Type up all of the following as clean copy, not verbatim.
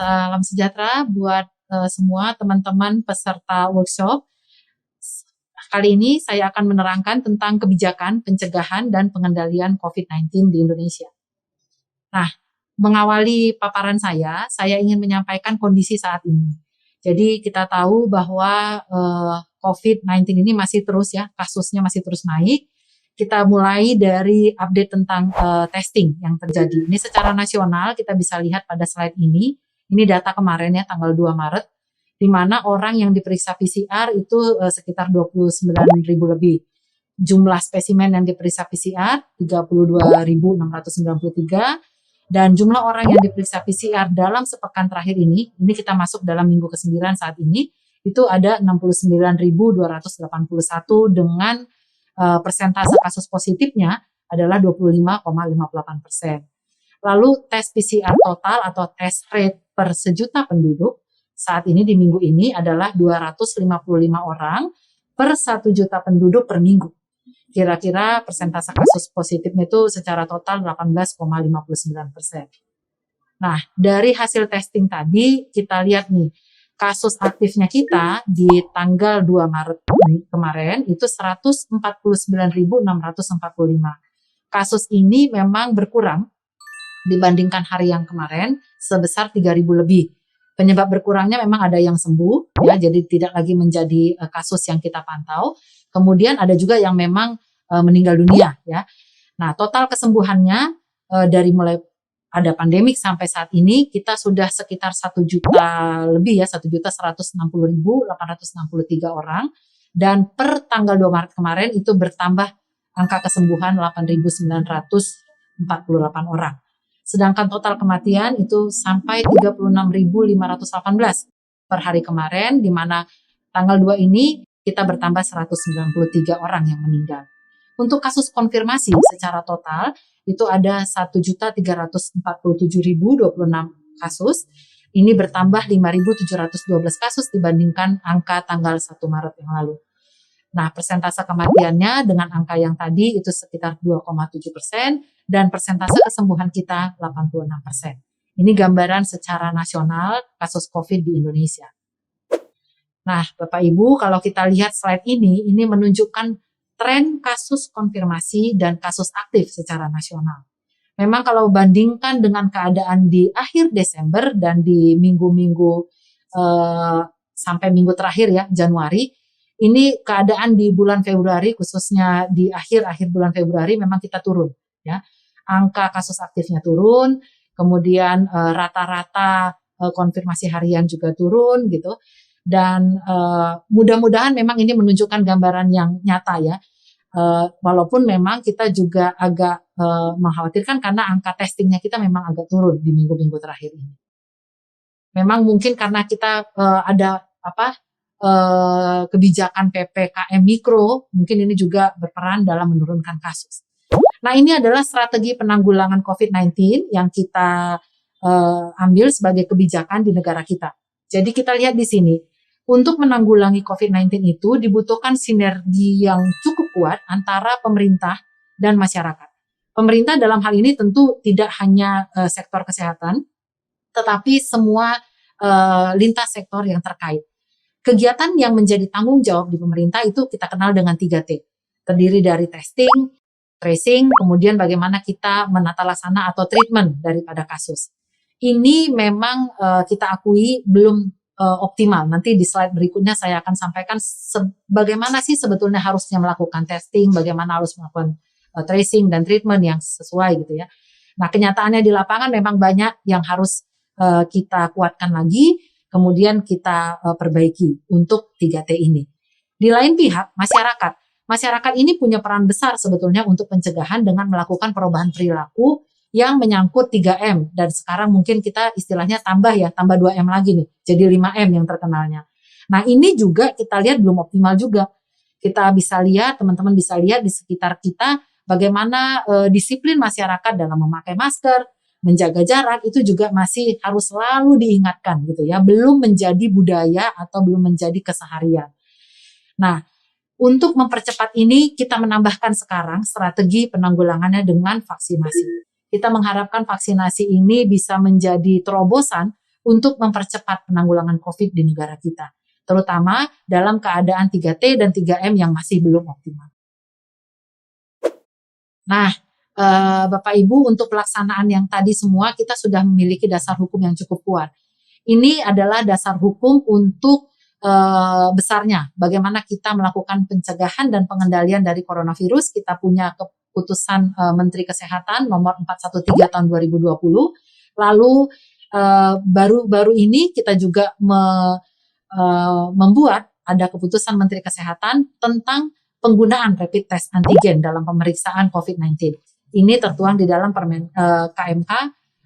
Salam sejahtera buat semua teman-teman peserta workshop. Kali ini saya akan menerangkan tentang kebijakan pencegahan dan pengendalian COVID-19 di Indonesia. Nah, mengawali paparan saya ingin menyampaikan kondisi saat ini. Jadi kita tahu bahwa COVID-19 ini masih terus ya, kasusnya masih terus naik. Kita mulai dari update tentang testing yang terjadi. Ini secara nasional kita bisa lihat pada slide ini. Ini data kemarin ya, tanggal 2 Maret, di mana orang yang diperiksa PCR itu sekitar 29.000 lebih. Jumlah spesimen yang diperiksa PCR 32.693, dan jumlah orang yang diperiksa PCR dalam sepekan terakhir ini kita masuk dalam minggu ke-9 saat ini, itu ada 69.281 dengan persentase kasus positifnya adalah 25,58%. Lalu tes PCR total atau tes rate per sejuta penduduk saat ini di minggu ini adalah 255 orang per 1 juta penduduk per minggu. Kira-kira persentase kasus positifnya itu secara total 18,59%. Nah, dari hasil testing tadi kita lihat nih, kasus aktifnya kita di tanggal 2 Maret kemarin itu 149.645. Kasus ini memang berkurang dibandingkan hari yang kemarin sebesar 3.000 lebih. Penyebab berkurangnya memang ada yang sembuh ya, jadi tidak lagi menjadi kasus yang kita pantau. Kemudian ada juga yang memang meninggal dunia ya. Nah, total kesembuhannya dari mulai ada pandemik sampai saat ini kita sudah sekitar 1 juta lebih ya, 1.160.863 orang, dan per tanggal 2 Maret kemarin itu bertambah angka kesembuhan 8.948 orang. Sedangkan total kematian itu sampai 36.518 per hari kemarin, di mana tanggal 2 ini kita bertambah 193 orang yang meninggal. Untuk kasus konfirmasi secara total itu ada 1.347.026 kasus. Ini bertambah 5.712 kasus dibandingkan angka tanggal 1 Maret yang lalu. Nah, persentase kematiannya dengan angka yang tadi itu sekitar 2,7%, dan persentase kesembuhan kita 86%. Ini gambaran secara nasional kasus COVID di Indonesia. Nah, Bapak Ibu, kalau kita lihat slide ini menunjukkan tren kasus konfirmasi dan kasus aktif secara nasional. Memang kalau bandingkan dengan keadaan di akhir Desember dan di minggu-minggu sampai minggu terakhir ya, Januari, ini keadaan di bulan Februari, khususnya di akhir-akhir bulan Februari memang kita turun ya. Angka kasus aktifnya turun, kemudian rata-rata konfirmasi harian juga turun gitu. Dan mudah-mudahan memang ini menunjukkan gambaran yang nyata ya. Walaupun memang kita juga agak mengkhawatirkan karena angka testingnya kita memang agak turun di minggu-minggu terakhir ini. Memang mungkin karena kita ada kebijakan PPKM Mikro, mungkin ini juga berperan dalam menurunkan kasus. Nah, ini adalah strategi penanggulangan COVID-19 yang kita ambil sebagai kebijakan di negara kita. Jadi kita lihat di sini, untuk menanggulangi COVID-19 itu dibutuhkan sinergi yang cukup kuat antara pemerintah dan masyarakat. Pemerintah dalam hal ini tentu tidak hanya sektor kesehatan, tetapi semua lintas sektor yang terkait. Kegiatan yang menjadi tanggung jawab di pemerintah itu kita kenal dengan 3T. Terdiri dari testing, tracing, kemudian bagaimana kita menata laksana atau treatment daripada kasus. Ini memang kita akui belum optimal. Nanti di slide berikutnya saya akan sampaikan bagaimana sih sebetulnya harusnya melakukan testing, bagaimana harus melakukan tracing dan treatment yang sesuai gitu ya. Nah, kenyataannya di lapangan memang banyak yang harus kita kuatkan lagi, kemudian kita perbaiki untuk 3T ini. Di lain pihak, masyarakat ini punya peran besar sebetulnya untuk pencegahan dengan melakukan perubahan perilaku yang menyangkut 3M, dan sekarang mungkin kita istilahnya tambah 2M lagi nih, jadi 5M yang terkenalnya. Nah, ini juga kita lihat belum optimal juga. Kita bisa lihat, teman-teman bisa lihat di sekitar kita bagaimana disiplin masyarakat dalam memakai masker, menjaga jarak itu juga masih harus selalu diingatkan gitu ya, belum menjadi budaya atau belum menjadi keseharian. Nah, untuk mempercepat ini kita menambahkan sekarang strategi penanggulangannya dengan vaksinasi. Kita mengharapkan vaksinasi ini bisa menjadi terobosan untuk mempercepat penanggulangan COVID di negara kita, terutama dalam keadaan 3T dan 3M yang masih belum optimal. Nah, Bapak Ibu, untuk pelaksanaan yang tadi semua kita sudah memiliki dasar hukum yang cukup kuat. Ini adalah dasar hukum untuk besarnya bagaimana kita melakukan pencegahan dan pengendalian dari coronavirus. Kita punya keputusan Menteri Kesehatan nomor 413 tahun 2020. Lalu baru-baru ini kita juga membuat ada keputusan Menteri Kesehatan tentang penggunaan rapid test antigen dalam pemeriksaan COVID-19. Ini tertuang di dalam KMK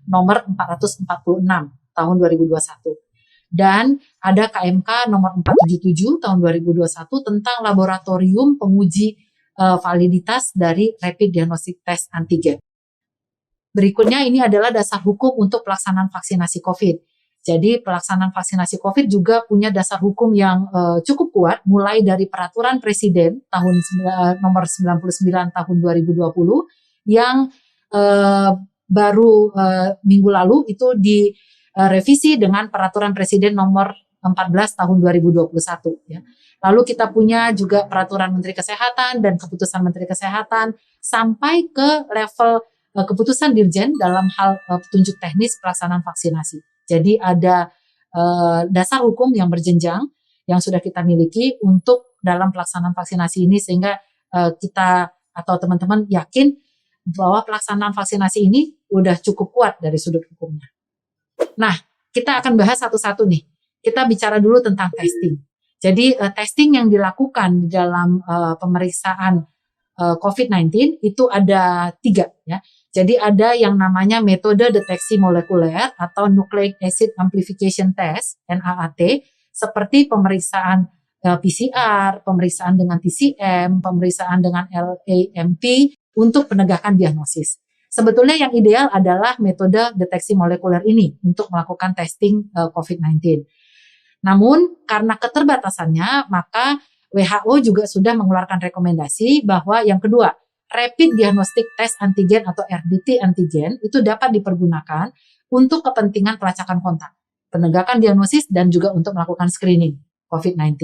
nomor 446 tahun 2021. Dan ada KMK nomor 477 tahun 2021 tentang laboratorium penguji validitas dari rapid diagnostic test antigen. Berikutnya ini adalah dasar hukum untuk pelaksanaan vaksinasi COVID. Jadi pelaksanaan vaksinasi COVID juga punya dasar hukum yang cukup kuat, mulai dari peraturan Presiden tahun nomor 99 tahun 2020 yang baru minggu lalu itu direvisi dengan peraturan Presiden nomor 14 tahun 2021. Ya. Lalu kita punya juga peraturan Menteri Kesehatan dan keputusan Menteri Kesehatan sampai ke level keputusan Dirjen dalam hal petunjuk teknis pelaksanaan vaksinasi. Jadi ada dasar hukum yang berjenjang yang sudah kita miliki untuk dalam pelaksanaan vaksinasi ini sehingga kita atau teman-teman yakin bahwa pelaksanaan vaksinasi ini udah cukup kuat dari sudut hukumnya. Nah, kita akan bahas satu-satu nih. Kita bicara dulu tentang testing. Jadi testing yang dilakukan di dalam pemeriksaan COVID-19 itu ada 3 ya. Jadi ada yang namanya metode deteksi molekuler atau Nucleic Acid Amplification Test (NAAT), seperti pemeriksaan PCR, pemeriksaan dengan TCM, pemeriksaan dengan LAMP untuk penegakan diagnosis. Sebetulnya yang ideal adalah metode deteksi molekuler ini untuk melakukan testing COVID-19. Namun karena keterbatasannya, maka WHO juga sudah mengeluarkan rekomendasi bahwa yang kedua, Rapid Diagnostic Test Antigen atau RDT antigen itu dapat dipergunakan untuk kepentingan pelacakan kontak, penegakan diagnosis, dan juga untuk melakukan screening COVID-19.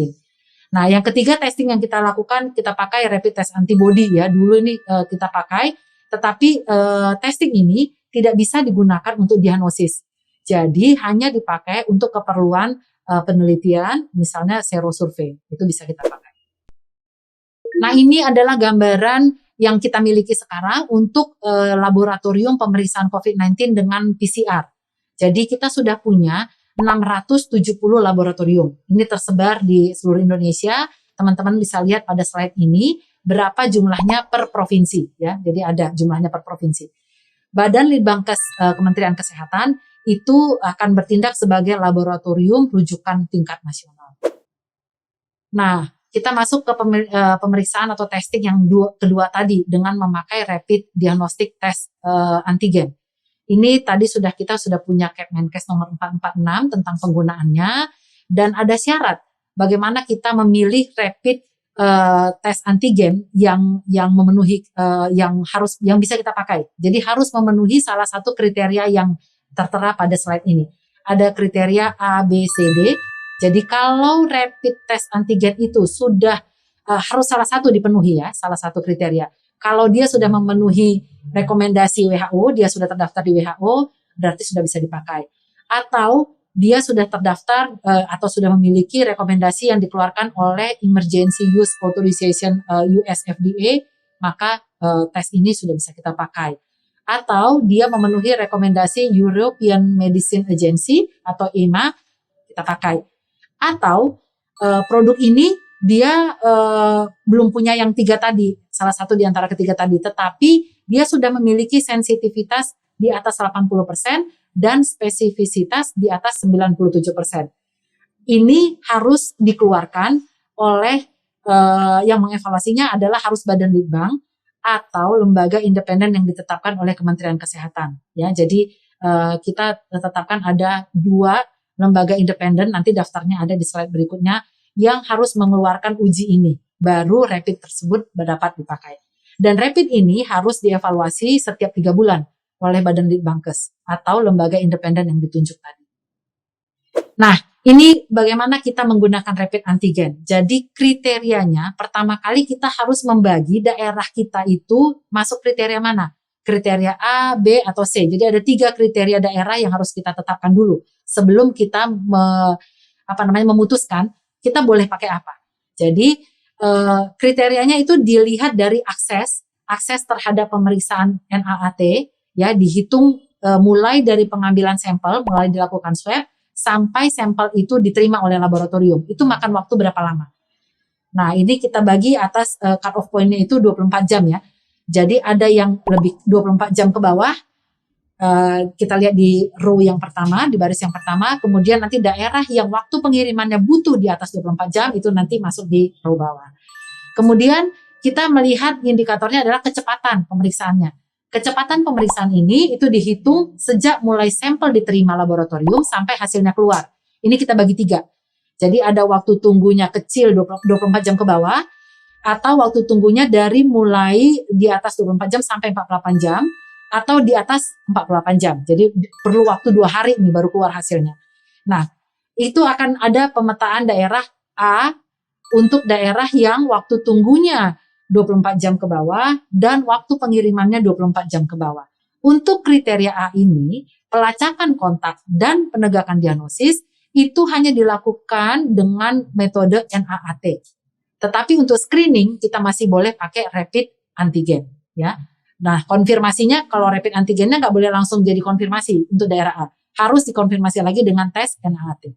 Nah, yang ketiga testing yang kita lakukan, kita pakai rapid test antibody ya. Dulu ini kita pakai, tetapi testing ini tidak bisa digunakan untuk diagnosis. Jadi hanya dipakai untuk keperluan penelitian, misalnya serosurvey, itu bisa kita pakai. Nah, ini adalah gambaran yang kita miliki sekarang untuk laboratorium pemeriksaan COVID-19 dengan PCR. Jadi kita sudah punya 670 laboratorium. Ini tersebar di seluruh Indonesia. Teman-teman bisa lihat pada slide ini berapa jumlahnya per provinsi ya. Jadi ada jumlahnya per provinsi. Badan Litbangkes Kementerian Kesehatan itu akan bertindak sebagai laboratorium rujukan tingkat nasional. Nah, kita masuk ke pemeriksaan atau testing yang kedua tadi dengan memakai rapid diagnostic test antigen. Ini tadi kita sudah punya Kepmenkes nomor 446 tentang penggunaannya dan ada syarat bagaimana kita memilih rapid tes antigen yang memenuhi yang bisa kita pakai. Jadi harus memenuhi salah satu kriteria yang tertera pada slide ini. Ada kriteria A, B, C, D. Jadi kalau rapid test antigen itu sudah harus salah satu dipenuhi ya, salah satu kriteria. Kalau dia sudah memenuhi rekomendasi WHO, dia sudah terdaftar di WHO, berarti sudah bisa dipakai. Atau dia sudah terdaftar atau sudah memiliki rekomendasi yang dikeluarkan oleh Emergency Use Authorization US FDA, maka tes ini sudah bisa kita pakai. Atau dia memenuhi rekomendasi European Medicine Agency atau EMA, kita pakai. Atau produk ini dia belum punya yang 3 tadi, salah satu di antara ketiga tadi, tetapi dia sudah memiliki sensitivitas di atas 80% dan spesifisitas di atas 97%. Ini harus dikeluarkan oleh yang mengevaluasinya adalah harus Badan Litbang atau lembaga independen yang ditetapkan oleh Kementerian Kesehatan. Ya, jadi kita tetapkan ada 2 lembaga independen, nanti daftarnya ada di slide berikutnya, yang harus mengeluarkan uji ini, baru rapid tersebut dapat dipakai. Dan rapid ini harus dievaluasi setiap 3 bulan oleh Badan Litbangkes atau lembaga independen yang ditunjuk tadi. Nah, ini bagaimana kita menggunakan rapid antigen. Jadi kriterianya pertama kali kita harus membagi daerah kita itu masuk kriteria mana? Kriteria A, B, atau C. Jadi ada 3 kriteria daerah yang harus kita tetapkan dulu sebelum kita memutuskan kita boleh pakai apa. Jadi kriterianya itu dilihat dari akses terhadap pemeriksaan NAAT, ya, dihitung mulai dari pengambilan sampel, mulai dilakukan swab sampai sampel itu diterima oleh laboratorium. Itu makan waktu berapa lama? Nah, ini kita bagi atas cut off point-nya itu 24 jam ya. Jadi ada yang lebih 24 jam ke bawah. Kita lihat di row yang pertama, di baris yang pertama, kemudian nanti daerah yang waktu pengirimannya butuh di atas 24 jam itu nanti masuk di row bawah. Kemudian kita melihat indikatornya adalah kecepatan pemeriksaannya. Kecepatan pemeriksaan ini itu dihitung sejak mulai sampel diterima laboratorium sampai hasilnya keluar. Ini kita bagi 3. Jadi ada waktu tunggunya kecil 24 jam ke bawah, atau waktu tunggunya dari mulai di atas 24 jam sampai 48 jam, atau di atas 48 jam. Jadi perlu waktu 2 hari nih baru keluar hasilnya. Nah, itu akan ada pemetaan daerah A untuk daerah yang waktu tunggunya 24 jam ke bawah dan waktu pengirimannya 24 jam ke bawah. Untuk kriteria A ini, pelacakan kontak dan penegakan diagnosis itu hanya dilakukan dengan metode NAAT. Tetapi untuk screening kita masih boleh pakai rapid antigen, ya. Nah, konfirmasinya kalau rapid antigennya nggak boleh langsung jadi konfirmasi untuk daerah A. Harus dikonfirmasi lagi dengan tes NAAT.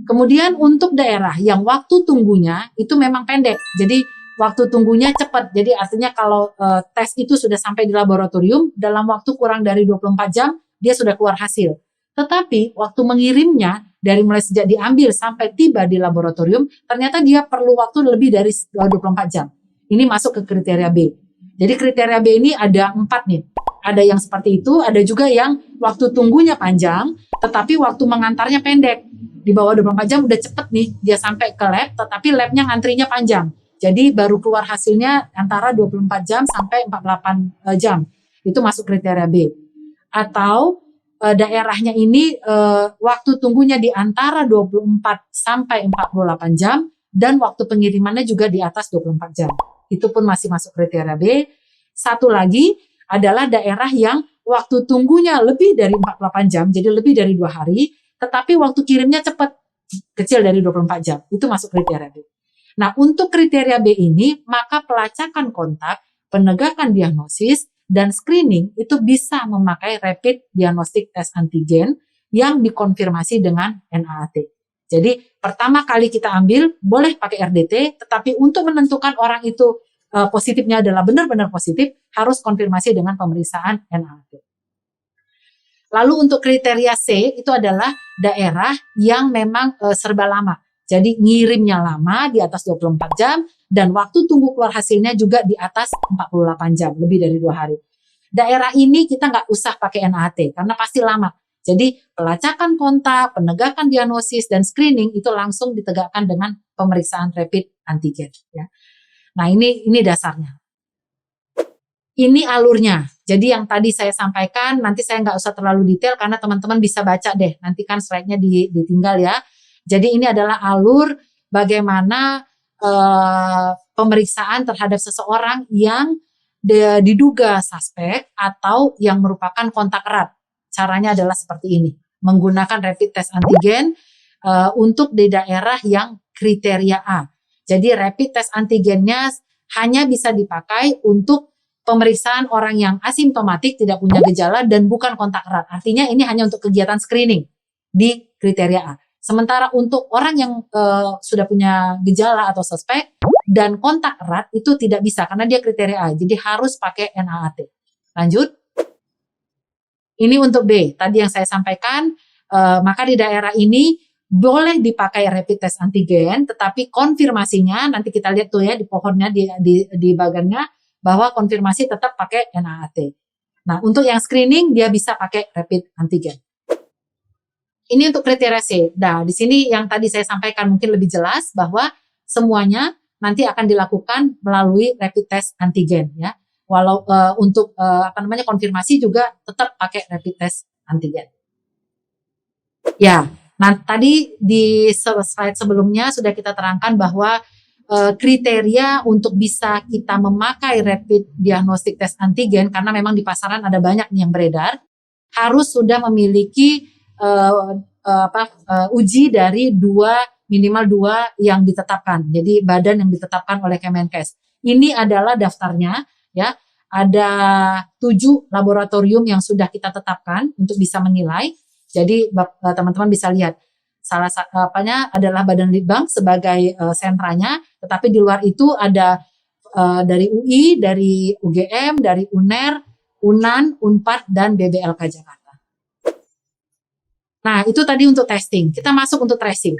Kemudian untuk daerah yang waktu tunggunya itu memang pendek. Jadi waktu tunggunya cepat. Jadi artinya kalau tes itu sudah sampai di laboratorium, dalam waktu kurang dari 24 jam, dia sudah keluar hasil. Tetapi waktu mengirimnya, dari mulai sejak diambil sampai tiba di laboratorium, ternyata dia perlu waktu lebih dari 24 jam. Ini masuk ke kriteria B. Jadi kriteria B ini ada 4 nih. Ada yang seperti itu, ada juga yang waktu tunggunya panjang, tetapi waktu mengantarnya pendek. Di bawah 24 jam udah cepet nih, dia sampai ke lab, tetapi labnya ngantrinya panjang. Jadi baru keluar hasilnya antara 24 jam sampai 48 jam. Itu masuk kriteria B. Atau daerahnya ini waktu tunggunya di antara 24 sampai 48 jam dan waktu pengirimannya juga di atas 24 jam. Itu pun masih masuk kriteria B. Satu lagi adalah daerah yang waktu tunggunya lebih dari 48 jam, jadi lebih dari 2 hari, tetapi waktu kirimnya cepat, kecil dari 24 jam. Itu masuk kriteria B. Nah, untuk kriteria B ini, maka pelacakan kontak, penegakan diagnosis, dan screening itu bisa memakai rapid diagnostic test antigen yang dikonfirmasi dengan NAAT. Jadi, pertama kali kita ambil, boleh pakai RDT, tetapi untuk menentukan orang itu positifnya adalah benar-benar positif, harus konfirmasi dengan pemeriksaan NAAT. Lalu untuk kriteria C, itu adalah daerah yang memang serba lama. Jadi ngirimnya lama di atas 24 jam dan waktu tunggu keluar hasilnya juga di atas 48 jam, lebih dari 2 hari. Daerah ini kita nggak usah pakai NAAT karena pasti lama. Jadi pelacakan kontak, penegakan diagnosis, dan screening itu langsung ditegakkan dengan pemeriksaan rapid antigen. Ya. Nah ini dasarnya. Ini alurnya. Jadi yang tadi saya sampaikan, nanti saya nggak usah terlalu detail karena teman-teman bisa baca deh. Nanti kan slide-nya ditinggal ya. Jadi ini adalah alur bagaimana pemeriksaan terhadap seseorang yang diduga suspek atau yang merupakan kontak erat. Caranya adalah seperti ini. Menggunakan rapid test antigen untuk di daerah yang kriteria A. Jadi rapid test antigennya hanya bisa dipakai untuk pemeriksaan orang yang asimptomatik, tidak punya gejala, dan bukan kontak erat. Artinya ini hanya untuk kegiatan screening di kriteria A. Sementara untuk orang yang sudah punya gejala atau suspek dan kontak erat itu tidak bisa karena dia kriteria A. Jadi harus pakai NAAT. Lanjut. Ini untuk B. Tadi yang saya sampaikan, maka di daerah ini boleh dipakai rapid test antigen, tetapi konfirmasinya nanti kita lihat tuh ya di pohonnya di bagannya bahwa konfirmasi tetap pakai NAAT. Nah, untuk yang screening dia bisa pakai rapid antigen. Ini untuk kriteria C. Nah, di sini yang tadi saya sampaikan mungkin lebih jelas bahwa semuanya nanti akan dilakukan melalui rapid test antigen ya. Walau untuk konfirmasi juga tetap pakai rapid test antigen. Ya, Nah, tadi di slide sebelumnya sudah kita terangkan bahwa kriteria untuk bisa kita memakai rapid diagnostic test antigen, karena memang di pasaran ada banyak nih yang beredar, harus sudah memiliki uji dari minimal dua yang ditetapkan. Jadi badan yang ditetapkan oleh Kemenkes. Ini adalah daftarnya, ya. Ada 7 laboratorium yang sudah kita tetapkan untuk bisa menilai. Jadi teman-teman bisa lihat, salah satunya adalah Badan Litbang sebagai sentranya, tetapi di luar itu ada dari UI, dari UGM, dari UNER, UNAN, UNPAD, dan BBLK Jakarta. Nah, itu tadi untuk testing. Kita masuk untuk tracing.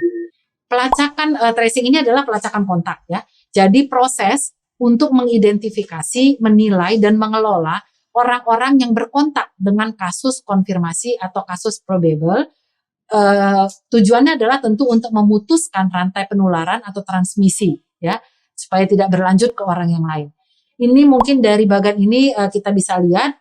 Pelacakan tracing ini adalah pelacakan kontak, ya. Jadi proses untuk mengidentifikasi, menilai, dan mengelola orang-orang yang berkontak dengan kasus konfirmasi atau kasus probable. Tujuannya adalah tentu untuk memutuskan rantai penularan atau transmisi, ya, supaya tidak berlanjut ke orang yang lain. Ini mungkin dari bagian ini kita bisa lihat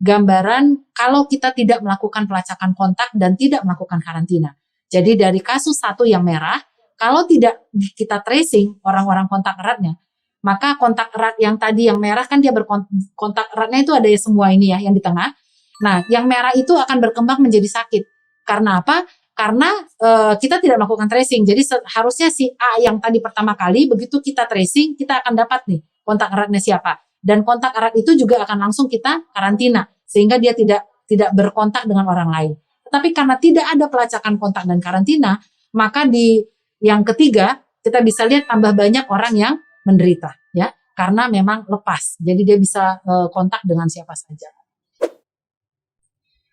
gambaran kalau kita tidak melakukan pelacakan kontak dan tidak melakukan karantina. Jadi dari kasus 1 yang merah, kalau tidak kita tracing orang-orang kontak eratnya, maka kontak erat yang tadi yang merah kan dia berkontak eratnya itu ada ya semua ini ya yang di tengah. Nah, yang merah itu akan berkembang menjadi sakit. Karena apa? Karena kita tidak melakukan tracing. Jadi harusnya si A yang tadi pertama kali, begitu kita tracing, kita akan dapat nih kontak eratnya siapa. Dan kontak erat itu juga akan langsung kita karantina, sehingga dia tidak berkontak dengan orang lain. Tetapi karena tidak ada pelacakan kontak dan karantina, maka di yang ketiga kita bisa lihat tambah banyak orang yang menderita, ya, karena memang lepas. Jadi dia bisa kontak dengan siapa saja.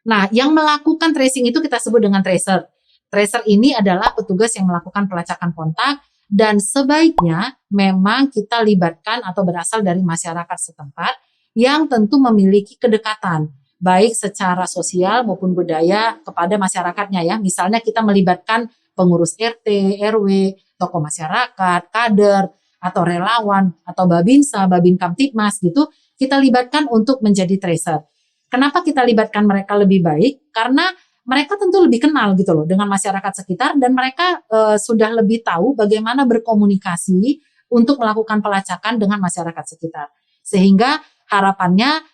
Nah, yang melakukan tracing itu kita sebut dengan tracer. Tracer ini adalah petugas yang melakukan pelacakan kontak dan sebaiknya memang kita libatkan atau berasal dari masyarakat setempat yang tentu memiliki kedekatan baik secara sosial maupun budaya kepada masyarakatnya, ya. Misalnya kita melibatkan pengurus RT, RW, tokoh masyarakat, kader, atau relawan, atau Babinsa, Babin Kamtipmas gitu, kita libatkan untuk menjadi tracer. Kenapa kita libatkan mereka lebih baik? Karena mereka tentu lebih kenal gitu loh dengan masyarakat sekitar dan mereka sudah lebih tahu bagaimana berkomunikasi untuk melakukan pelacakan dengan masyarakat sekitar. Sehingga harapannya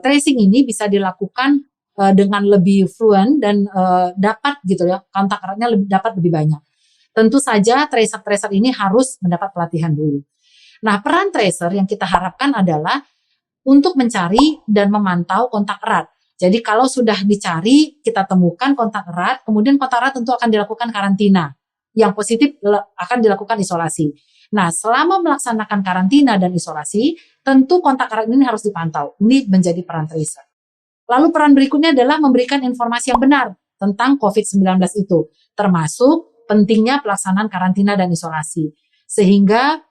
tracing ini bisa dilakukan dengan lebih fluent dan dapat gitu ya, kontak eratnya dapat lebih banyak. Tentu saja tracer-tracer ini harus mendapat pelatihan dulu. Nah, peran tracer yang kita harapkan adalah untuk mencari dan memantau kontak erat. Jadi kalau sudah dicari, kita temukan kontak erat, kemudian kontak erat tentu akan dilakukan karantina. Yang positif akan dilakukan isolasi. Nah, selama melaksanakan karantina dan isolasi, tentu kontak erat ini harus dipantau. Ini menjadi peran tracer. Lalu peran berikutnya adalah memberikan informasi yang benar tentang COVID-19 itu, termasuk pentingnya pelaksanaan karantina dan isolasi. Sehingga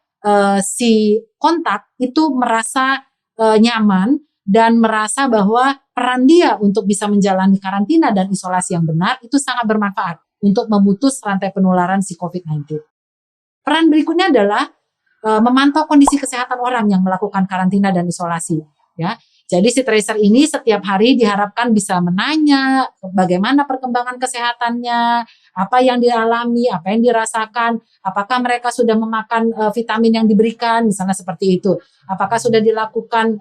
si kontak itu merasa nyaman dan merasa bahwa peran dia untuk bisa menjalani karantina dan isolasi yang benar itu sangat bermanfaat untuk memutus rantai penularan si COVID-19. Peran berikutnya adalah memantau kondisi kesehatan orang yang melakukan karantina dan isolasi, ya. Jadi si tracer ini setiap hari diharapkan bisa menanya bagaimana perkembangan kesehatannya, apa yang dialami, apa yang dirasakan, apakah mereka sudah memakan vitamin yang diberikan, misalnya seperti itu. Apakah sudah dilakukan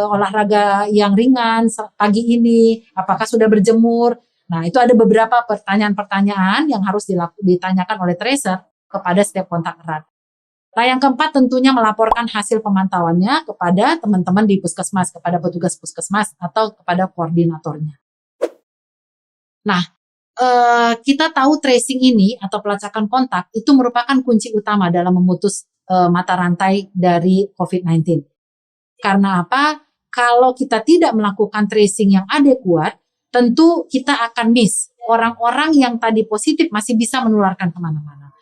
olahraga yang ringan pagi ini, apakah sudah berjemur. Nah, itu ada beberapa pertanyaan-pertanyaan yang harus ditanyakan oleh tracer kepada setiap kontak erat. Nah, yang keempat tentunya melaporkan hasil pemantauannya kepada teman-teman di puskesmas, kepada petugas puskesmas atau kepada koordinatornya. Nah, kita tahu tracing ini atau pelacakan kontak itu merupakan kunci utama dalam memutus mata rantai dari COVID-19. Karena apa? Kalau kita tidak melakukan tracing yang adekuat, tentu kita akan miss. Orang-orang yang tadi positif masih bisa menularkan kemana-mana.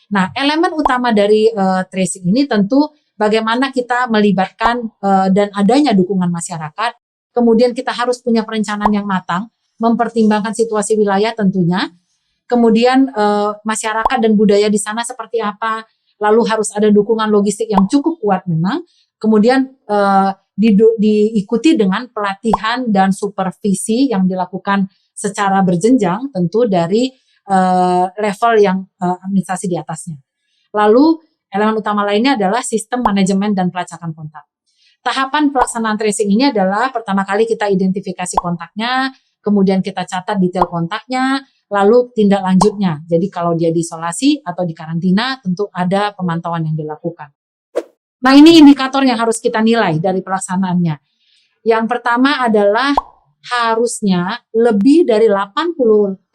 Nah, elemen utama dari tracing ini tentu bagaimana kita melibatkan dan adanya dukungan masyarakat. Kemudian kita harus punya perencanaan yang matang, mempertimbangkan situasi wilayah tentunya. Kemudian masyarakat dan budaya di sana seperti apa. Lalu harus ada dukungan logistik yang cukup kuat memang. Kemudian diikuti dengan pelatihan dan supervisi yang dilakukan secara berjenjang tentu dari level yang administrasi di atasnya. Lalu elemen utama lainnya adalah sistem manajemen dan pelacakan kontak. Tahapan pelaksanaan tracing ini adalah pertama kali kita identifikasi kontaknya, kemudian kita catat detail kontaknya, lalu tindak lanjutnya. Jadi kalau dia diisolasi atau dikarantina tentu ada pemantauan yang dilakukan. Nah, ini indikator yang harus kita nilai dari pelaksanaannya. Yang pertama adalah harusnya lebih dari 80%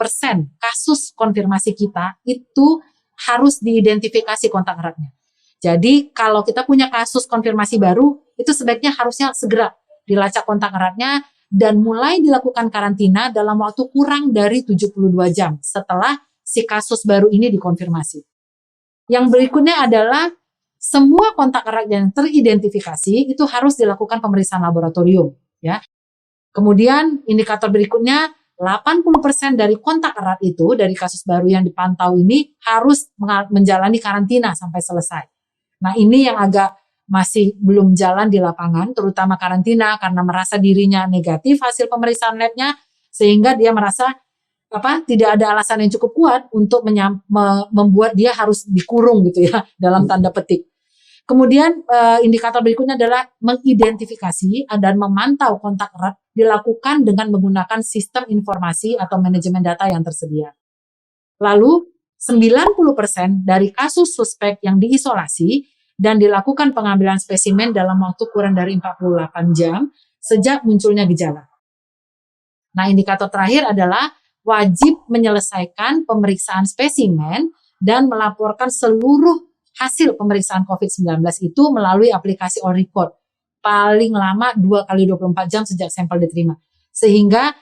kasus konfirmasi kita itu harus diidentifikasi kontak eratnya. Jadi kalau kita punya kasus konfirmasi baru, itu sebaiknya harusnya segera dilacak kontak eratnya dan mulai dilakukan karantina dalam waktu kurang dari 72 jam setelah si kasus baru ini dikonfirmasi. Yang berikutnya adalah semua kontak erat yang teridentifikasi itu harus dilakukan pemeriksaan laboratorium, ya. Kemudian indikator berikutnya 80% dari kontak erat itu dari kasus baru yang dipantau ini harus menjalani karantina sampai selesai. Nah, ini yang agak masih belum jalan di lapangan, terutama karantina karena merasa dirinya negatif hasil pemeriksaan labnya, sehingga dia merasa tidak ada alasan yang cukup kuat untuk membuat dia harus dikurung gitu ya dalam tanda petik. Kemudian indikator berikutnya adalah mengidentifikasi dan memantau kontak erat dilakukan dengan menggunakan sistem informasi atau manajemen data yang tersedia. Lalu 90% dari kasus suspek yang diisolasi dan dilakukan pengambilan spesimen dalam waktu kurang dari 48 jam sejak munculnya gejala. Nah, indikator terakhir adalah wajib menyelesaikan pemeriksaan spesimen dan melaporkan seluruh hasil pemeriksaan COVID-19 itu melalui aplikasi All Record paling lama 2 kali 24 jam sejak sampel diterima. Sehingga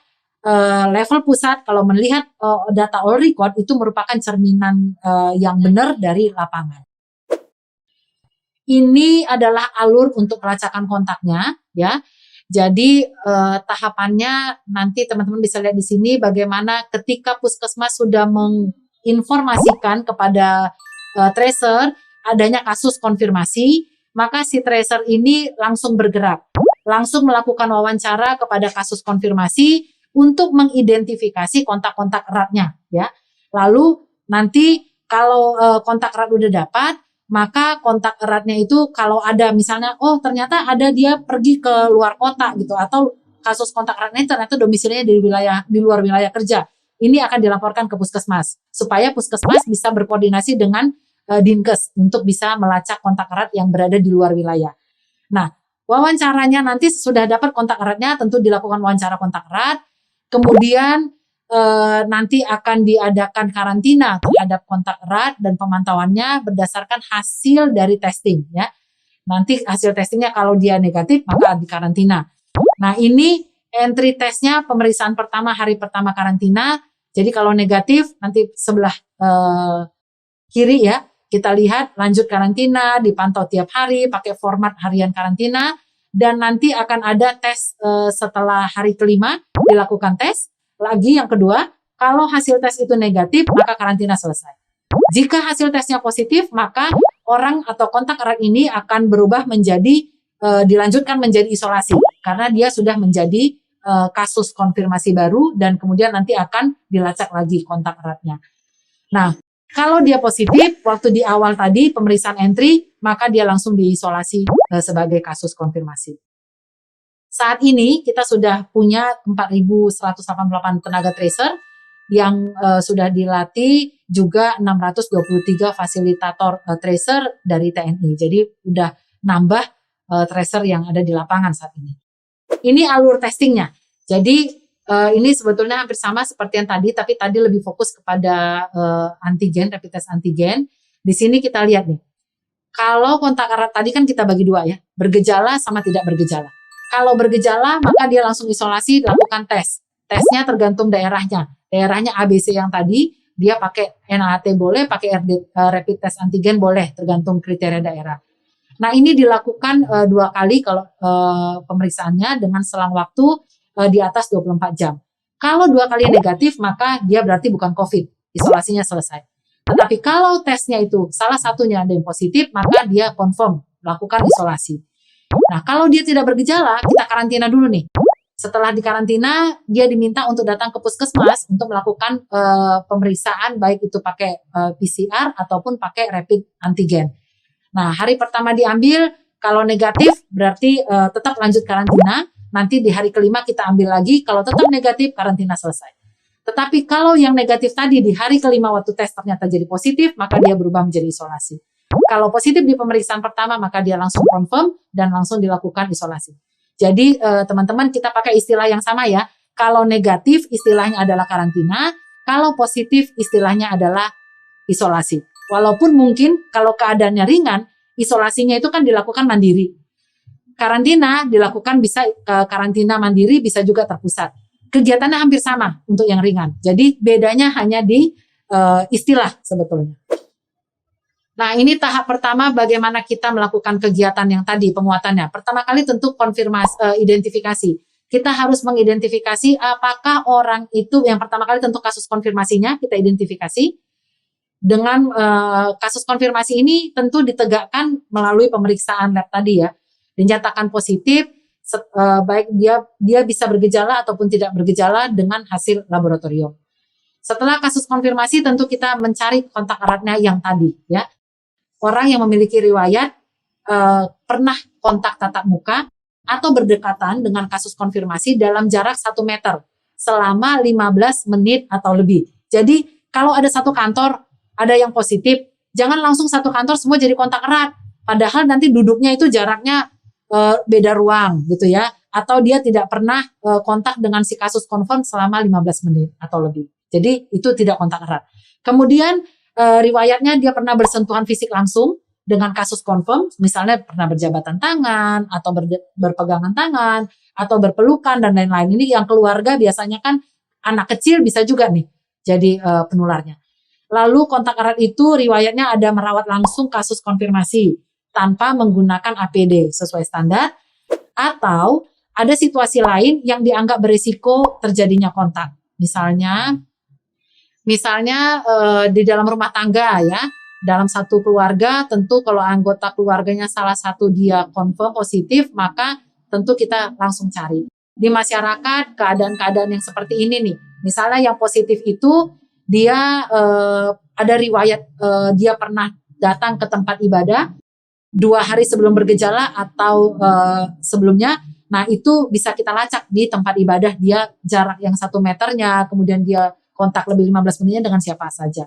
level pusat kalau melihat data All Record itu merupakan cerminan yang benar dari lapangan. Ini adalah alur untuk pelacakan kontaknya, ya. Jadi tahapannya nanti teman-teman bisa lihat di sini bagaimana ketika puskesmas sudah menginformasikan kepada tracer adanya kasus konfirmasi, maka si tracer ini langsung bergerak, langsung melakukan wawancara kepada kasus konfirmasi untuk mengidentifikasi kontak-kontak eratnya, ya. Lalu nanti kalau kontak erat udah dapat, maka kontak eratnya itu kalau ada misalnya, oh ternyata ada dia pergi ke luar kota gitu, atau kasus kontak eratnya ternyata domisilinya di luar wilayah kerja, ini akan dilaporkan ke puskesmas supaya puskesmas bisa berkoordinasi dengan Dinkes untuk bisa melacak kontak erat yang berada di luar wilayah. Nah, wawancaranya nanti sudah dapat kontak eratnya tentu dilakukan wawancara kontak erat, kemudian nanti akan diadakan karantina terhadap kontak erat dan pemantauannya berdasarkan hasil dari testing, ya. Nanti hasil testingnya kalau dia negatif maka dikarantina. Nah, ini entry testnya pemeriksaan pertama hari pertama karantina. Jadi kalau negatif nanti sebelah kiri ya kita lihat lanjut karantina, dipantau tiap hari pakai format harian karantina, dan nanti akan ada tes setelah hari kelima dilakukan tes. Lagi yang kedua, kalau hasil tes itu negatif maka karantina selesai. Jika hasil tesnya positif maka orang atau kontak erat ini akan berubah menjadi dilanjutkan menjadi isolasi karena dia sudah menjadi kasus konfirmasi baru dan kemudian nanti akan dilacak lagi kontak eratnya. Nah, kalau dia positif, waktu di awal tadi pemeriksaan entry, maka dia langsung diisolasi sebagai kasus konfirmasi. Saat ini kita sudah punya 4.188 tenaga tracer yang sudah dilatih, juga 623 fasilitator tracer dari TNI. Jadi udah nambah tracer yang ada di lapangan saat ini. Ini alur testingnya. Jadi ini sebetulnya hampir sama seperti yang tadi, tapi tadi lebih fokus kepada antigen, rapid test antigen. Di sini kita lihat nih, kalau kontak erat tadi kan kita bagi dua ya, bergejala sama tidak bergejala. Kalau bergejala maka dia langsung isolasi, lakukan tes. Tesnya tergantung daerahnya. Daerahnya ABC yang tadi, dia pakai NAT boleh, pakai rapid test antigen boleh, tergantung kriteria daerah. Nah, ini dilakukan 2 kali kalau pemeriksaannya dengan selang waktu di atas 24 jam. Kalau 2 kali negatif, maka dia berarti bukan COVID, isolasinya selesai. Tetapi kalau tesnya itu salah satunya ada yang positif, maka dia confirm, lakukan isolasi. Nah, kalau dia tidak bergejala, kita karantina dulu nih. Setelah dikarantina, dia diminta untuk datang ke puskesmas untuk melakukan pemeriksaan, baik itu pakai PCR ataupun pakai rapid antigen. Nah, hari pertama diambil, kalau negatif berarti tetap lanjut karantina. Nanti di hari kelima kita ambil lagi, kalau tetap negatif, karantina selesai. Tetapi kalau yang negatif tadi di hari kelima waktu tes ternyata jadi positif, maka dia berubah menjadi isolasi. Kalau positif di pemeriksaan pertama, maka dia langsung confirm dan langsung dilakukan isolasi. Jadi teman-teman, kita pakai istilah yang sama ya. Kalau negatif istilahnya adalah karantina, kalau positif istilahnya adalah isolasi. Walaupun mungkin kalau keadaannya ringan, isolasinya itu kan dilakukan mandiri. Karantina dilakukan bisa karantina mandiri, bisa juga terpusat. Kegiatannya hampir sama untuk yang ringan. Jadi bedanya hanya di istilah sebetulnya. Nah, ini tahap pertama bagaimana kita melakukan kegiatan yang tadi, penguatannya. Pertama kali tentu konfirmasi, identifikasi. Kita harus mengidentifikasi apakah orang itu, yang pertama kali tentu kasus konfirmasinya kita identifikasi. Dengan kasus konfirmasi ini tentu ditegakkan melalui pemeriksaan lab tadi ya. Dinyatakan positif, baik dia bisa bergejala ataupun tidak bergejala dengan hasil laboratorium. Setelah kasus konfirmasi tentu kita mencari kontak eratnya yang tadi ya. Orang yang memiliki riwayat pernah kontak tatap muka atau berdekatan dengan kasus konfirmasi dalam jarak 1 meter selama 15 menit atau lebih. Jadi kalau ada satu kantor, ada yang positif, jangan langsung satu kantor semua jadi kontak erat. Padahal nanti duduknya itu jaraknya beda ruang gitu ya. Atau dia tidak pernah kontak dengan si kasus confirm selama 15 menit atau lebih. Jadi itu tidak kontak erat. Kemudian riwayatnya dia pernah bersentuhan fisik langsung dengan kasus confirm, misalnya pernah berjabatan tangan atau berpegangan tangan atau berpelukan dan lain-lain. Ini yang keluarga biasanya kan anak kecil bisa juga nih jadi penularnya. Lalu kontak erat itu riwayatnya ada merawat langsung kasus konfirmasi tanpa menggunakan APD sesuai standar, atau ada situasi lain yang dianggap berisiko terjadinya kontak. Misalnya di dalam rumah tangga ya, dalam satu keluarga tentu kalau anggota keluarganya salah satu dia confirm positif, maka tentu kita langsung cari. Di masyarakat keadaan-keadaan yang seperti ini nih, misalnya yang positif itu dia ada riwayat dia pernah datang ke tempat ibadah 2 hari sebelum bergejala atau sebelumnya. Nah itu bisa kita lacak di tempat ibadah dia jarak yang 1 meternya, kemudian dia kontak lebih 15 menitnya dengan siapa saja.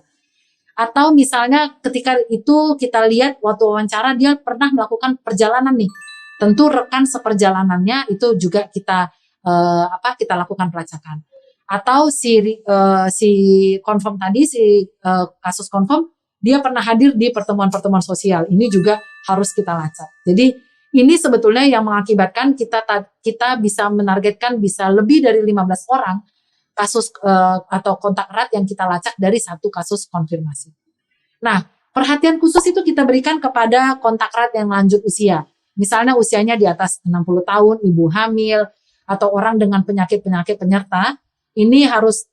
Atau misalnya ketika itu kita lihat waktu wawancara dia pernah melakukan perjalanan nih. Tentu rekan seperjalanannya itu juga kita kita lakukan pelacakan. Atau si confirm tadi, kasus confirm, dia pernah hadir di pertemuan-pertemuan sosial. Ini juga harus kita lacak. Jadi ini sebetulnya yang mengakibatkan kita bisa menargetkan bisa lebih dari 15 orang kasus atau kontak erat yang kita lacak dari satu kasus konfirmasi. Nah, perhatian khusus itu kita berikan kepada kontak erat yang lanjut usia. Misalnya usianya di atas 60 tahun, ibu hamil, atau orang dengan penyakit-penyakit penyerta. Ini harus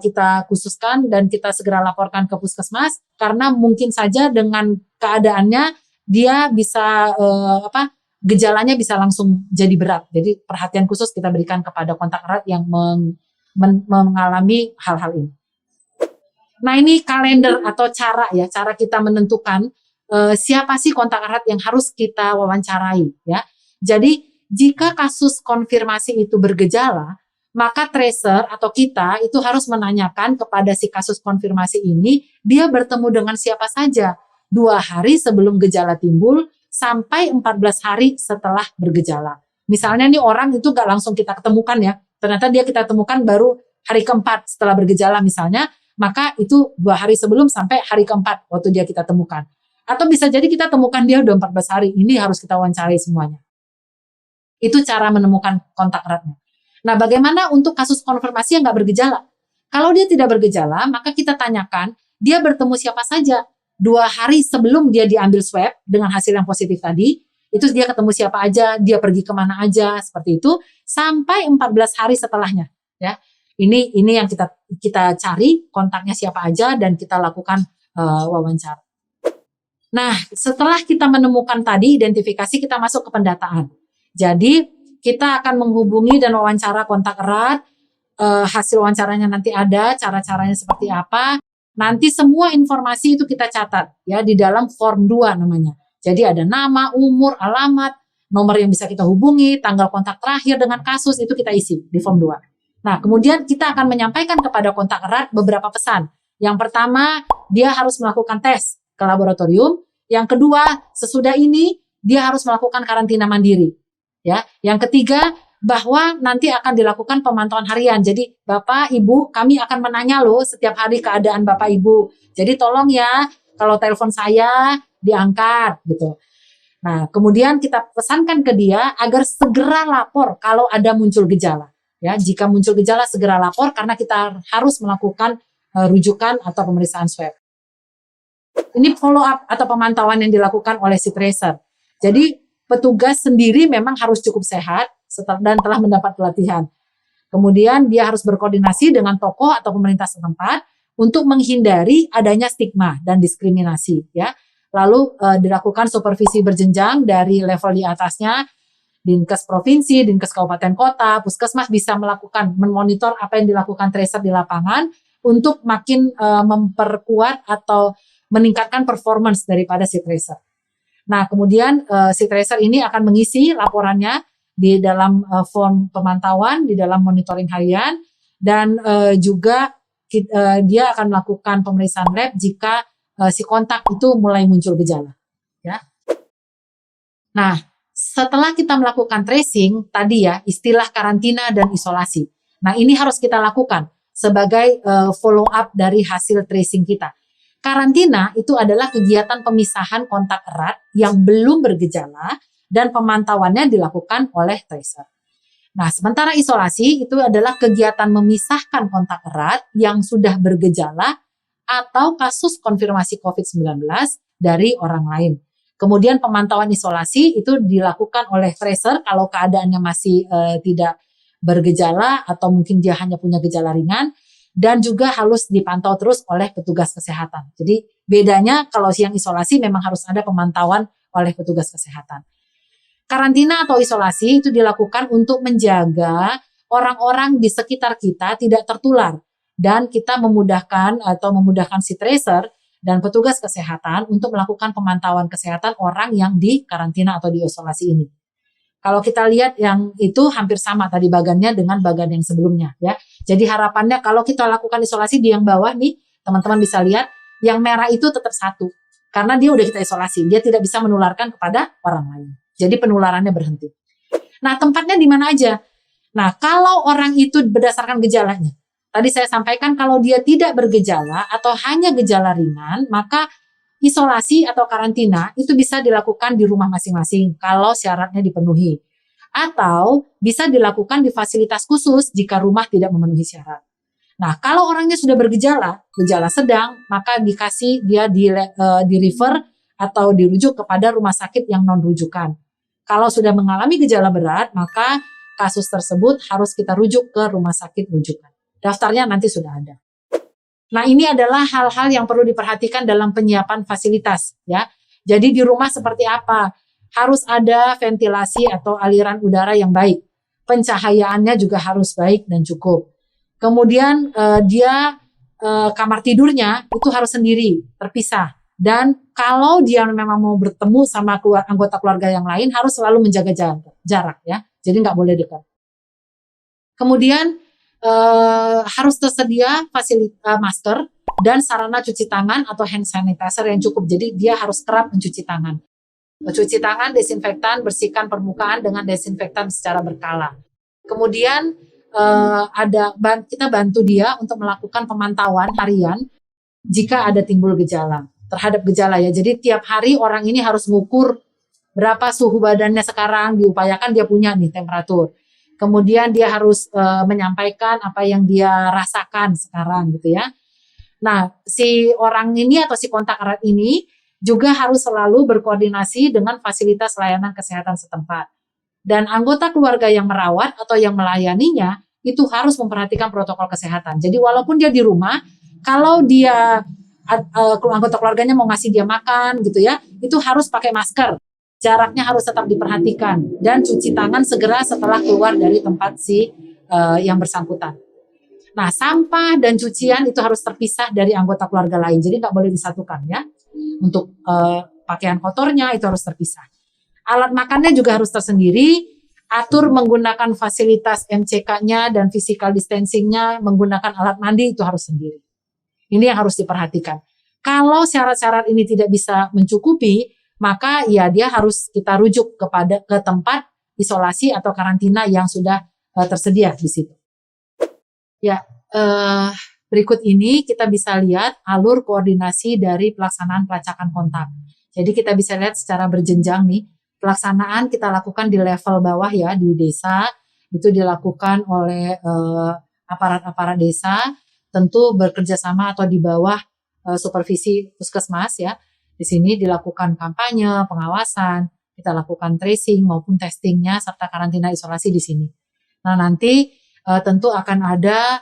kita khususkan dan kita segera laporkan ke puskesmas karena mungkin saja dengan keadaannya dia bisa gejalanya bisa langsung jadi berat. Jadi perhatian khusus kita berikan kepada kontak erat yang mengalami hal-hal ini. Nah ini kalender atau cara kita menentukan siapa sih kontak erat yang harus kita wawancarai ya. Jadi jika kasus konfirmasi itu bergejala, maka tracer atau kita itu harus menanyakan kepada si kasus konfirmasi ini, dia bertemu dengan siapa saja 2 hari sebelum gejala timbul sampai 14 hari setelah bergejala. Misalnya nih orang itu gak langsung kita ketemukan ya, ternyata dia kita temukan baru hari keempat setelah bergejala misalnya, maka itu 2 hari sebelum sampai hari keempat waktu dia kita temukan. Atau bisa jadi kita temukan dia udah 14 hari, ini harus kita wawancarai semuanya. Itu cara menemukan kontak eratnya. Nah, bagaimana untuk kasus konfirmasi yang nggak bergejala? Kalau dia tidak bergejala, maka kita tanyakan dia bertemu siapa saja 2 hari sebelum dia diambil swab dengan hasil yang positif tadi. Itu dia ketemu siapa aja, dia pergi kemana aja, seperti itu sampai 14 hari setelahnya. Ya, ini yang kita cari kontaknya siapa aja dan kita lakukan wawancara. Nah, setelah kita menemukan tadi identifikasi, kita masuk ke pendataan. Jadi kita akan menghubungi dan wawancara kontak erat. Hasil wawancaranya nanti ada, cara-caranya seperti apa. Nanti semua informasi itu kita catat ya di dalam form 2 namanya. Jadi ada nama, umur, alamat, nomor yang bisa kita hubungi, tanggal kontak terakhir dengan kasus itu kita isi di form 2. Nah, kemudian kita akan menyampaikan kepada kontak erat beberapa pesan. Yang pertama, dia harus melakukan tes ke laboratorium. Yang kedua, sesudah ini dia harus melakukan karantina mandiri. Ya, yang ketiga, bahwa nanti akan dilakukan pemantauan harian. Jadi Bapak, Ibu, kami akan menanya loh setiap hari keadaan Bapak, Ibu. Jadi tolong ya, kalau telepon saya diangkat gitu. Nah, kemudian kita pesankan ke dia agar segera lapor kalau ada muncul gejala. Ya, jika muncul gejala segera lapor karena kita harus melakukan rujukan atau pemeriksaan swab. Ini follow up atau pemantauan yang dilakukan oleh si tracer. Jadi petugas sendiri memang harus cukup sehat dan telah mendapat pelatihan. Kemudian dia harus berkoordinasi dengan tokoh atau pemerintah setempat untuk menghindari adanya stigma dan diskriminasi. Ya, lalu dilakukan supervisi berjenjang dari level di atasnya, Dinkes provinsi, Dinkes kabupaten kota, puskesmas bisa melakukan memonitor apa yang dilakukan tracer di lapangan untuk makin memperkuat atau meningkatkan performance daripada si tracer. Nah, kemudian si tracer ini akan mengisi laporannya di dalam form pemantauan, di dalam monitoring harian, dan juga dia akan melakukan pemeriksaan lab jika si kontak itu mulai muncul gejala. Ya. Nah, setelah kita melakukan tracing, tadi ya, istilah karantina dan isolasi. Nah, ini harus kita lakukan sebagai follow up dari hasil tracing kita. Karantina itu adalah kegiatan pemisahan kontak erat yang belum bergejala dan pemantauannya dilakukan oleh tracer. Nah, sementara isolasi itu adalah kegiatan memisahkan kontak erat yang sudah bergejala atau kasus konfirmasi COVID-19 dari orang lain. Kemudian pemantauan isolasi itu dilakukan oleh tracer kalau keadaannya masih tidak bergejala atau mungkin dia hanya punya gejala ringan. Dan juga harus dipantau terus oleh petugas kesehatan. Jadi bedanya kalau yang isolasi memang harus ada pemantauan oleh petugas kesehatan. Karantina atau isolasi itu dilakukan untuk menjaga orang-orang di sekitar kita tidak tertular. Dan kita memudahkan si tracer dan petugas kesehatan untuk melakukan pemantauan kesehatan orang yang di karantina atau di isolasi ini. Kalau kita lihat yang itu hampir sama tadi bagannya dengan bagan yang sebelumnya ya. Jadi harapannya kalau kita lakukan isolasi di yang bawah nih, teman-teman bisa lihat yang merah itu tetap satu. Karena dia udah kita isolasi, dia tidak bisa menularkan kepada orang lain. Jadi penularannya berhenti. Nah, tempatnya di mana aja? Nah, kalau orang itu berdasarkan gejalanya. Tadi saya sampaikan kalau dia tidak bergejala atau hanya gejala ringan, maka isolasi atau karantina itu bisa dilakukan di rumah masing-masing kalau syaratnya dipenuhi. Atau bisa dilakukan di fasilitas khusus jika rumah tidak memenuhi syarat. Nah, kalau orangnya sudah bergejala, gejala sedang, maka dikasih dia di refer atau dirujuk kepada rumah sakit yang non-rujukan. Kalau sudah mengalami gejala berat, maka kasus tersebut harus kita rujuk ke rumah sakit rujukan. Daftarnya nanti sudah ada. Nah, ini adalah hal-hal yang perlu diperhatikan dalam penyiapan fasilitas ya. Jadi di rumah seperti apa? Harus ada ventilasi atau aliran udara yang baik. Pencahayaannya juga harus baik dan cukup. Kemudian kamar tidurnya itu harus sendiri, terpisah. Dan kalau dia memang mau bertemu sama anggota keluarga yang lain harus selalu menjaga jarak ya. Jadi nggak boleh dekat. Kemudian harus tersedia fasilitas masker dan sarana cuci tangan atau hand sanitizer yang cukup. Jadi dia harus kerap mencuci tangan. Mencuci tangan, desinfektan, bersihkan permukaan dengan desinfektan secara berkala. Kemudian kita bantu dia untuk melakukan pemantauan harian jika ada timbul gejala terhadap gejala ya. Jadi tiap hari orang ini harus mengukur berapa suhu badannya sekarang, diupayakan dia punya nih temperatur. Kemudian dia harus menyampaikan apa yang dia rasakan sekarang gitu ya. Nah, si orang ini atau si kontak erat ini juga harus selalu berkoordinasi dengan fasilitas layanan kesehatan setempat. Dan anggota keluarga yang merawat atau yang melayaninya itu harus memperhatikan protokol kesehatan. Jadi walaupun dia di rumah, kalau dia anggota keluarganya mau ngasih dia makan gitu ya, itu harus pakai masker. jaraknya harus tetap diperhatikan, dan cuci tangan segera setelah keluar dari tempat yang bersangkutan. Nah, sampah dan cucian itu harus terpisah dari anggota keluarga lain, jadi nggak boleh disatukan ya. Untuk pakaian kotornya itu harus terpisah. Alat makannya juga harus tersendiri, atur menggunakan fasilitas MCK-nya dan physical distancing-nya, menggunakan alat mandi itu harus sendiri. Ini yang harus diperhatikan. Kalau syarat-syarat ini tidak bisa mencukupi, maka ya dia harus kita rujuk ke tempat isolasi atau karantina yang sudah tersedia di situ. Ya, berikut ini kita bisa lihat alur koordinasi dari pelaksanaan pelacakan kontak. Jadi kita bisa lihat secara berjenjang nih, pelaksanaan kita lakukan di level bawah ya, di desa, itu dilakukan oleh aparat-aparat desa, tentu bekerja sama atau di bawah supervisi puskesmas ya. Di sini dilakukan kampanye, pengawasan, kita lakukan tracing maupun testingnya, serta karantina isolasi di sini. Nah nanti tentu akan ada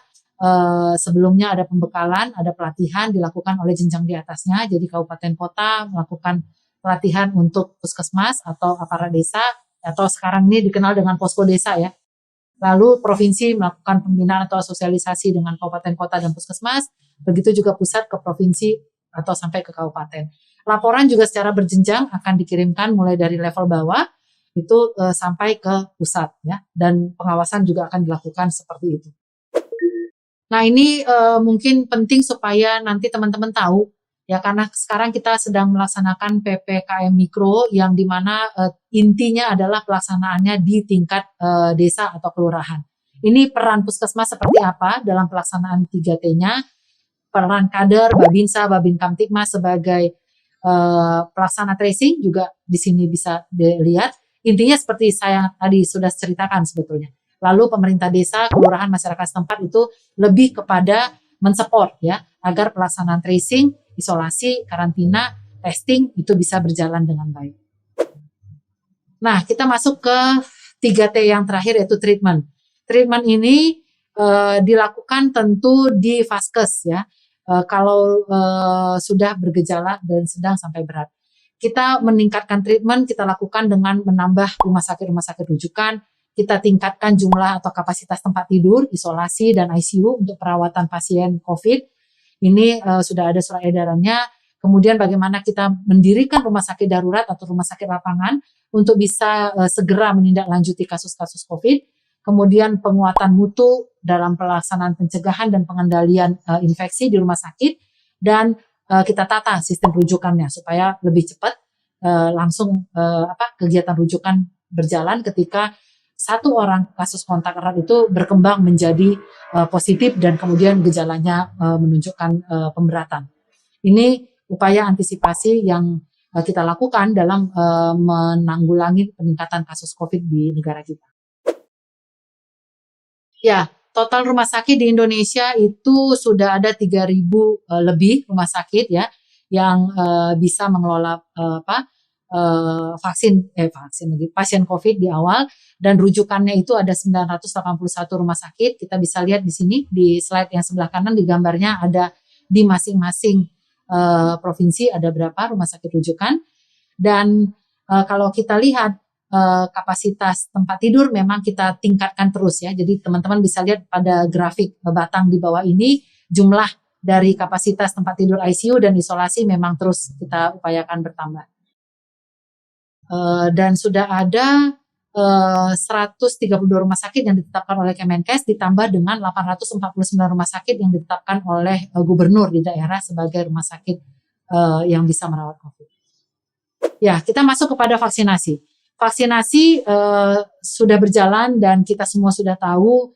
sebelumnya ada pembekalan, ada pelatihan dilakukan oleh jenjang di atasnya. Jadi kabupaten kota melakukan pelatihan untuk puskesmas atau aparat desa, atau sekarang ini dikenal dengan posko desa ya. Lalu provinsi melakukan pembinaan atau sosialisasi dengan kabupaten kota dan puskesmas. Begitu juga pusat ke provinsi atau sampai ke kabupaten. Laporan juga secara berjenjang akan dikirimkan mulai dari level bawah itu sampai ke pusat ya, dan pengawasan juga akan dilakukan seperti itu. Nah ini mungkin penting supaya nanti teman-teman tahu ya, karena sekarang kita sedang melaksanakan PPKM Mikro yang dimana intinya adalah pelaksanaannya di tingkat desa atau kelurahan. Ini peran puskesmas seperti apa dalam pelaksanaan 3T-nya, peran kader, Babinsa, Babin Kamtipmas sebagai pelaksana tracing juga di sini bisa dilihat. Intinya seperti saya tadi sudah ceritakan sebetulnya. Lalu pemerintah desa, kelurahan, masyarakat setempat itu lebih kepada mensupport ya, agar pelaksanaan tracing, isolasi, karantina, testing itu bisa berjalan dengan baik. Nah, kita masuk ke 3T yang terakhir yaitu treatment. Treatment ini dilakukan tentu di vaskes ya. Kalau sudah bergejala dan sedang sampai berat. Kita meningkatkan treatment, kita lakukan dengan menambah rumah sakit rujukan, kita tingkatkan jumlah atau kapasitas tempat tidur, isolasi, dan ICU untuk perawatan pasien COVID. Ini sudah ada surat edarannya. Kemudian bagaimana kita mendirikan rumah sakit darurat atau rumah sakit lapangan untuk bisa segera menindaklanjuti kasus-kasus COVID. Kemudian penguatan mutu dalam pelaksanaan pencegahan dan pengendalian infeksi di rumah sakit, dan kita tata sistem rujukannya supaya lebih cepat langsung kegiatan rujukan berjalan ketika satu orang kasus kontak erat itu berkembang menjadi positif dan kemudian gejalanya menunjukkan pemberatan. Ini upaya antisipasi yang kita lakukan dalam menanggulangi peningkatan kasus COVID di negara kita. Ya, total rumah sakit di Indonesia itu sudah ada 3.000 lebih rumah sakit ya yang bisa mengelola pasien COVID di awal, dan rujukannya itu ada 981 rumah sakit. Kita bisa lihat di sini di slide yang sebelah kanan di gambarnya ada di masing-masing provinsi ada berapa rumah sakit rujukan, dan kalau kita lihat kapasitas tempat tidur memang kita tingkatkan terus ya. Jadi teman-teman bisa lihat pada grafik batang di bawah ini jumlah dari kapasitas tempat tidur ICU dan isolasi memang terus kita upayakan bertambah. Dan sudah ada 132 rumah sakit yang ditetapkan oleh Kemenkes ditambah dengan 849 rumah sakit yang ditetapkan oleh gubernur di daerah sebagai rumah sakit yang bisa merawat COVID. Ya, kita masuk kepada vaksinasi. Vaksinasi sudah berjalan dan kita semua sudah tahu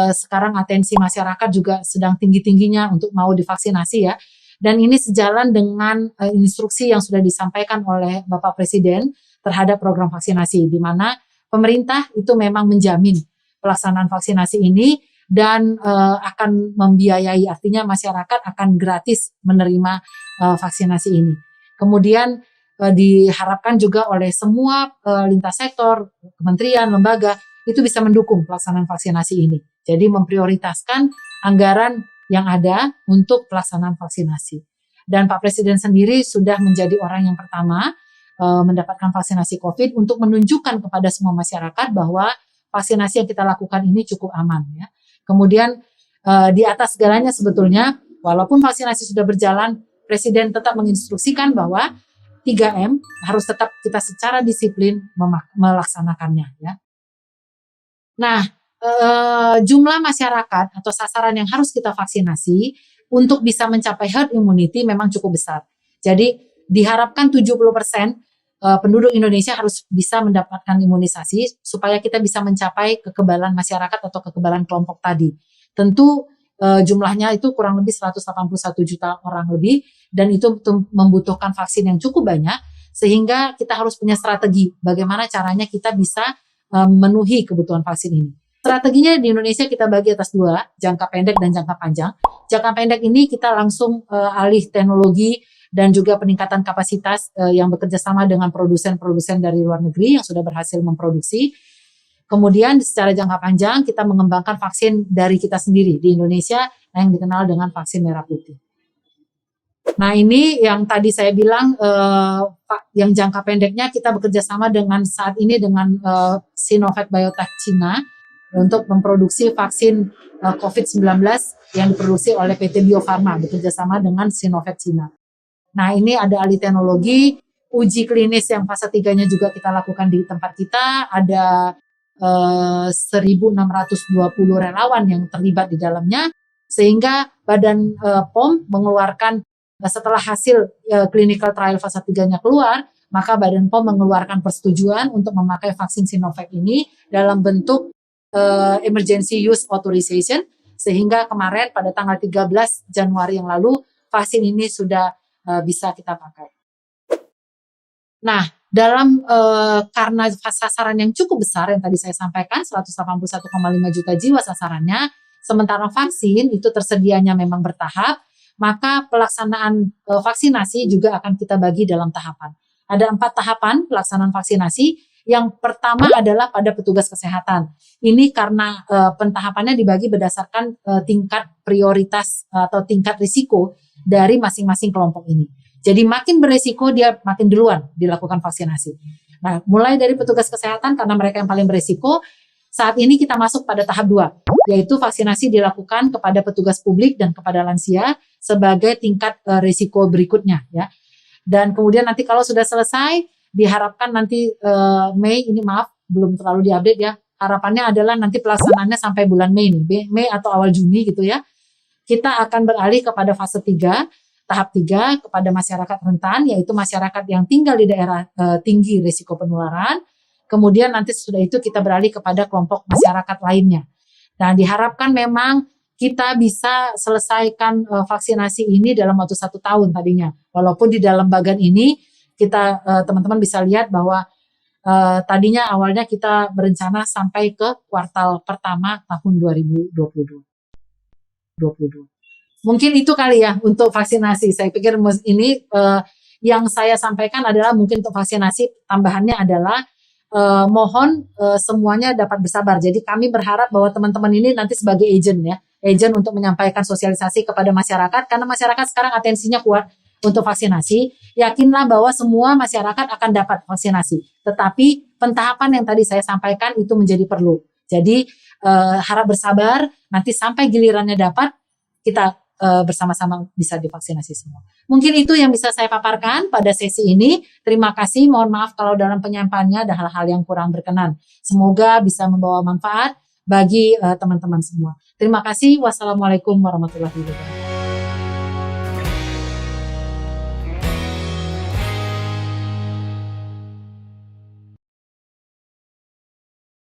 sekarang atensi masyarakat juga sedang tinggi-tingginya untuk mau divaksinasi ya. Dan ini sejalan dengan instruksi yang sudah disampaikan oleh Bapak Presiden terhadap program vaksinasi, di mana pemerintah itu memang menjamin pelaksanaan vaksinasi ini dan akan membiayai, artinya masyarakat akan gratis menerima vaksinasi ini. Kemudian diharapkan juga oleh semua lintas sektor, kementerian, lembaga, itu bisa mendukung pelaksanaan vaksinasi ini. Jadi memprioritaskan anggaran yang ada untuk pelaksanaan vaksinasi. Dan Pak Presiden sendiri sudah menjadi orang yang pertama mendapatkan vaksinasi COVID untuk menunjukkan kepada semua masyarakat bahwa vaksinasi yang kita lakukan ini cukup aman ya. Kemudian di atas segalanya sebetulnya walaupun vaksinasi sudah berjalan, Presiden tetap menginstruksikan bahwa 3M harus tetap kita secara disiplin melaksanakannya ya. Nah, jumlah masyarakat atau sasaran yang harus kita vaksinasi untuk bisa mencapai herd immunity memang cukup besar. Jadi diharapkan 70% penduduk Indonesia harus bisa mendapatkan imunisasi supaya kita bisa mencapai kekebalan masyarakat atau kekebalan kelompok tadi. Tentu jumlahnya itu kurang lebih 181 juta orang lebih dan itu membutuhkan vaksin yang cukup banyak sehingga kita harus punya strategi bagaimana caranya kita bisa memenuhi kebutuhan vaksin ini. Strateginya di Indonesia kita bagi atas dua, jangka pendek dan jangka panjang. Jangka pendek ini kita langsung alih teknologi dan juga peningkatan kapasitas yang bekerja sama dengan produsen-produsen dari luar negeri yang sudah berhasil memproduksi. Kemudian secara jangka panjang kita mengembangkan vaksin dari kita sendiri di Indonesia yang dikenal dengan vaksin merah putih. Nah ini yang tadi saya bilang yang jangka pendeknya kita bekerja sama dengan saat ini dengan Sinovac Biotech Cina untuk memproduksi vaksin COVID-19 yang diproduksi oleh PT Bio Farma bekerja sama dengan Sinovac Cina. Nah ini ada alih teknologi, uji klinis yang fase 3-nya juga kita lakukan di tempat kita, ada 1.620 relawan yang terlibat di dalamnya, sehingga Badan POM mengeluarkan setelah hasil clinical trial fase 3-nya keluar, maka Badan POM mengeluarkan persetujuan untuk memakai vaksin Sinovac ini dalam bentuk emergency use authorization, sehingga kemarin pada tanggal 13 Januari yang lalu vaksin ini sudah bisa kita pakai. Nah, dalam karena sasaran yang cukup besar yang tadi saya sampaikan 181,5 juta jiwa sasarannya, sementara vaksin itu tersedianya memang bertahap, maka pelaksanaan vaksinasi juga akan kita bagi dalam tahapan. Ada 4 tahapan pelaksanaan vaksinasi. Yang pertama adalah pada petugas kesehatan. Ini karena pentahapannya dibagi berdasarkan tingkat prioritas atau tingkat risiko dari masing-masing kelompok ini. Jadi makin beresiko dia makin duluan dilakukan vaksinasi. Nah, mulai dari petugas kesehatan karena mereka yang paling beresiko, saat ini kita masuk pada tahap 2, yaitu vaksinasi dilakukan kepada petugas publik dan kepada lansia sebagai tingkat risiko berikutnya ya. Dan kemudian nanti kalau sudah selesai diharapkan nanti Mei, ini maaf belum terlalu diupdate ya. Harapannya adalah nanti pelaksanaannya sampai bulan Mei nih, Mei atau awal Juni gitu ya. Kita akan beralih kepada fase 3, tahap 3 kepada masyarakat rentan, yaitu masyarakat yang tinggal di daerah tinggi risiko penularan. Kemudian nanti sesudah itu kita beralih kepada kelompok masyarakat lainnya. Nah, diharapkan memang kita bisa selesaikan vaksinasi ini dalam waktu 1 tahun tadinya. Walaupun di dalam bagan ini kita teman-teman bisa lihat bahwa tadinya awalnya kita berencana sampai ke kuartal pertama tahun 2022. Mungkin itu kali ya untuk vaksinasi. Saya pikir ini yang saya sampaikan adalah mungkin untuk vaksinasi tambahannya adalah mohon semuanya dapat bersabar. Jadi kami berharap bahwa teman-teman ini nanti sebagai agent ya, agent untuk menyampaikan sosialisasi kepada masyarakat karena masyarakat sekarang atensinya kuat untuk vaksinasi. Yakinlah bahwa semua masyarakat akan dapat vaksinasi. Tetapi pentahapan yang tadi saya sampaikan itu menjadi perlu. Jadi harap bersabar, nanti sampai gilirannya dapat kita bersama-sama bisa divaksinasi semua. Mungkin itu yang bisa saya paparkan pada sesi ini. Terima kasih, mohon maaf kalau dalam penyampaiannya ada hal-hal yang kurang berkenan. Semoga bisa membawa manfaat bagi teman-teman semua. Terima kasih. Wassalamualaikum warahmatullahi wabarakatuh.